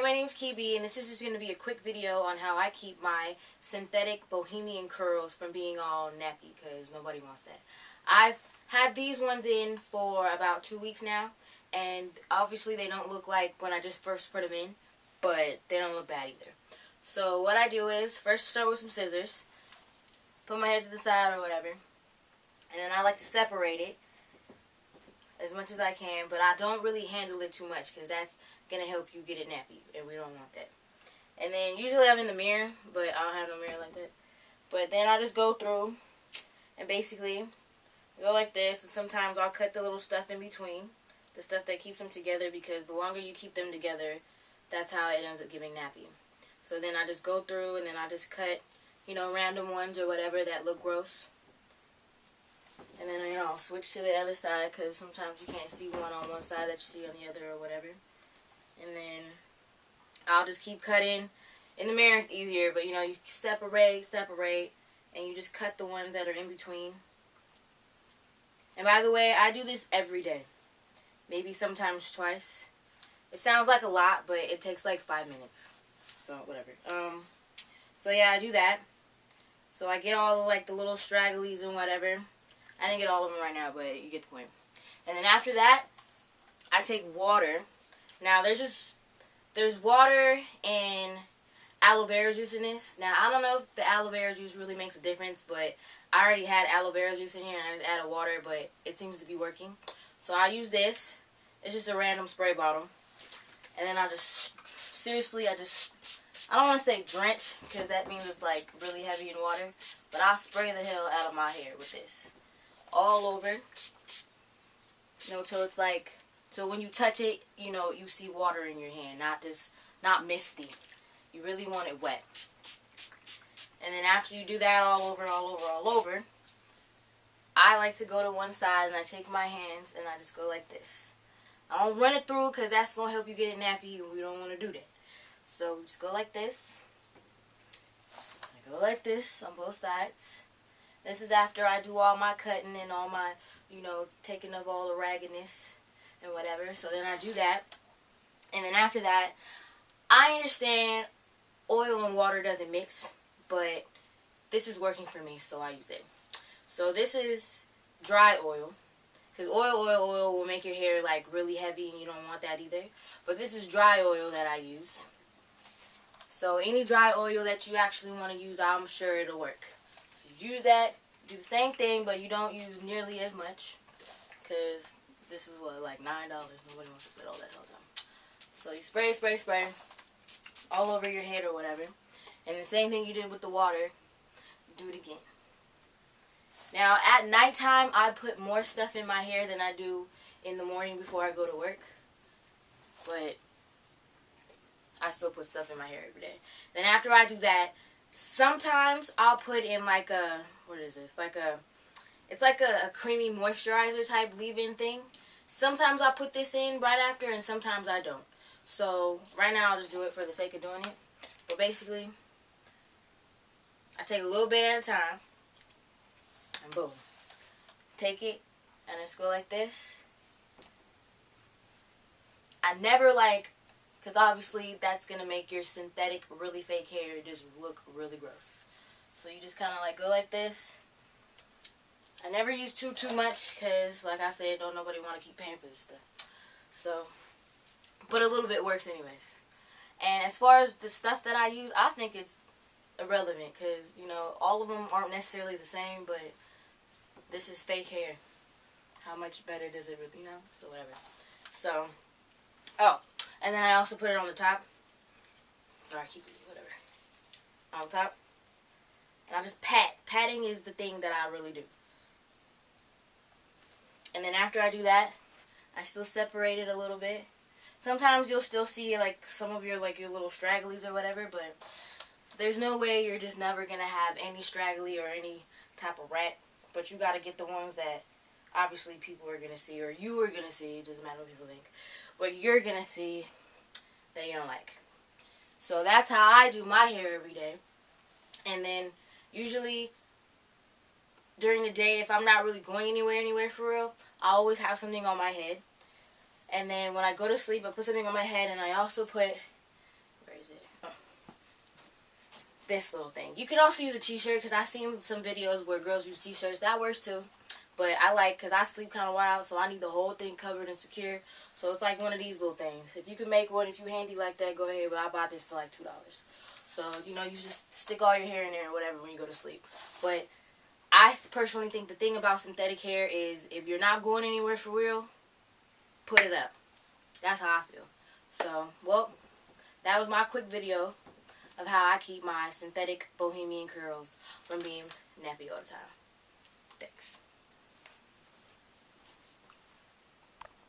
my name's Kibi, and this is just going to be a quick video on how I keep my synthetic Bohemian curls from being all nappy, because nobody wants that. I've had these ones in for about 2 weeks now, and obviously they don't look like when I just first put them in, but they don't look bad either. So what I do is, first start with some scissors, put my head to the side or whatever, and then I like to separate it as much as I can, but I don't really handle it too much because that's going to help you get it nappy, and we don't want that. And then usually I'm in the mirror, but I don't have no mirror like that. But then I just go through and basically go like this, and sometimes I'll cut the little stuff in between, the stuff that keeps them together, because the longer you keep them together, that's how it ends up giving nappy. So then I just go through and then I just cut, you know, random ones or whatever that look gross. And then, you know, I'll switch to the other side because sometimes you can't see one on one side that you see on the other or whatever. And then I'll just keep cutting. In the mirror it's easier, but, you know, you separate, and you just cut the ones that are in between. And by the way, I do this every day. Maybe sometimes twice. It sounds like a lot, but it takes like 5 minutes. So, whatever. So yeah, I do that. So I get all like the little stragglies and whatever. I didn't get all of them right now, but you get the point. And then after that, I take water. Now, there's water and aloe vera juice in this. Now, I don't know if the aloe vera juice really makes a difference, but I already had aloe vera juice in here, and I just added water, but it seems to be working. So I use this. It's just a random spray bottle. And then I just, seriously, I don't want to say drench, because that means it's like really heavy in water, but I'll spray the hell out of my hair with this. All over, you know, till it's like, so when you touch it, you know, you see water in your hand, not misty. You really want it wet. And then after you do that all over, I like to go to one side and I take my hands and I just go like this. I don't run it through because that's going to help you get it nappy, and we don't want to do that. So just go like this. I go like this on both sides. This is after I do all my cutting and all my, you know, taking of all the raggedness and whatever. So then I do that. And then after that, I understand oil and water doesn't mix, but this is working for me, so I use it. So this is dry oil, because oil will make your hair like really heavy, and you don't want that either. But this is dry oil that I use. So any dry oil that you actually want to use, I'm sure it'll work. Use that, do the same thing, but you don't use nearly as much, because this is what, like $9. Nobody wants to spend all that all the time. So you spray all over your head or whatever, and the same thing you did with the water, you do it again. Now at nighttime, I put more stuff in my hair than I do in the morning before I go to work, but I still put stuff in my hair every day. Then after I do that, sometimes I'll put in like a, what is this? It's like a creamy moisturizer type leave-in thing. Sometimes I put this in right after, and sometimes I don't. So right now I'll just do it for the sake of doing it. But basically, I take a little bit at a time, and boom. Take it, and just go like this. I never like, because obviously that's going to make your synthetic, really fake hair just look really gross. So you just kind of like go like this. I never use too much because, like I said, don't nobody want to keep paying for this stuff. So, but a little bit works anyways. And as far as the stuff that I use, I think it's irrelevant because, you know, all of them aren't necessarily the same, but this is fake hair. How much better does it really, you know? So whatever. So, oh. And then I also put it on the top. Sorry, keep it, whatever. On top. And I just pat. Patting is the thing that I really do. And then after I do that, I still separate it a little bit. Sometimes you'll still see like some of your your little stragglies or whatever, but there's no way you're just never going to have any straggly or any type of rat. But you got to get the ones that obviously people are going to see, or you are going to see. It doesn't matter what people think. But you're going to see that you don't like. So that's how I do my hair every day. And then usually during the day, if I'm not really going anywhere for real, I always have something on my head. And then when I go to sleep, I put something on my head, and I also put this little thing. You can also use a t-shirt, because I've seen some videos where girls use t-shirts. That works too. But I like, because I sleep kind of wild, so I need the whole thing covered and secure. So it's like one of these little things. If you can make one, if you handy like that, go ahead. But I bought this for like $2. So, you know, you just stick all your hair in there or whatever when you go to sleep. But I personally think the thing about synthetic hair is if you're not going anywhere for real, put it up. That's how I feel. So, well, that was my quick video of how I keep my synthetic bohemian curls from being nappy all the time. Thanks.